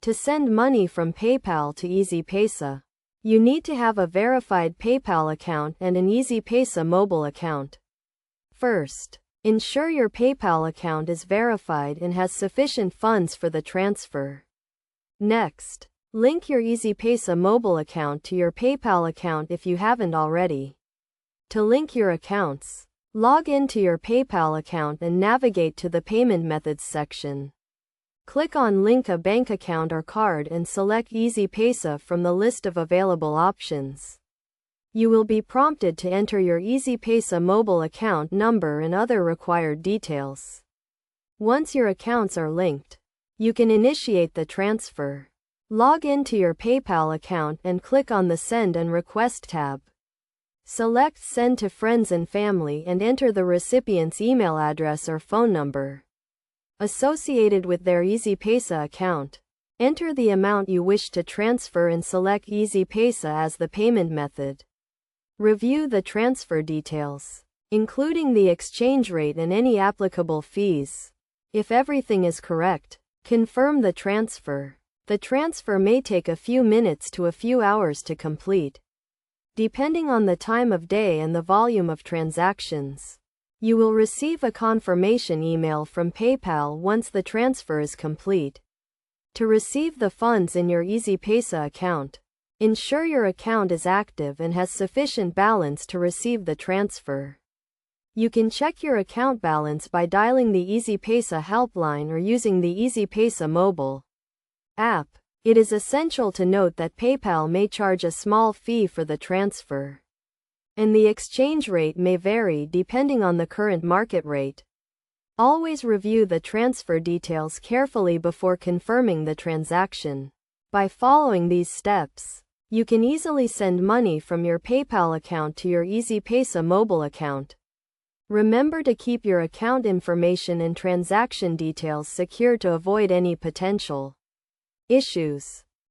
To send money from PayPal to Easypaisa, you need to have a verified PayPal account and an Easypaisa mobile account. First, ensure your PayPal account is verified and has sufficient funds for the transfer. Next, link your Easypaisa mobile account to your PayPal account if you haven't already. To link your accounts, log into your PayPal account and navigate to the Payment Methods section. Click on Link a bank account or card and select Easypaisa from the list of available options. You will be prompted to enter your Easypaisa mobile account number and other required details. Once your accounts are linked, you can initiate the transfer. Log into your PayPal account and click on the Send and Request tab. Select Send to Friends and Family and enter the recipient's email address or phone number associated with their Easypaisa account. Enter the amount you wish to transfer and select Easypaisa as the payment method. Review the transfer details, including the exchange rate and any applicable fees. If everything is correct, confirm the transfer. The transfer may take a few minutes to a few hours to complete, depending on the time of day and the volume of transactions. You will receive a confirmation email from PayPal once the transfer is complete. To receive the funds in your Easypaisa account, ensure your account is active and has sufficient balance to receive the transfer. You can check your account balance by dialing the Easypaisa helpline or using the Easypaisa mobile app. It is essential to note that PayPal may charge a small fee for the transfer, and the exchange rate may vary depending on the current market rate. Always review the transfer details carefully before confirming the transaction. By following these steps, you can easily send money from your PayPal account to your Easypaisa mobile account. Remember to keep your account information and transaction details secure to avoid any potential issues.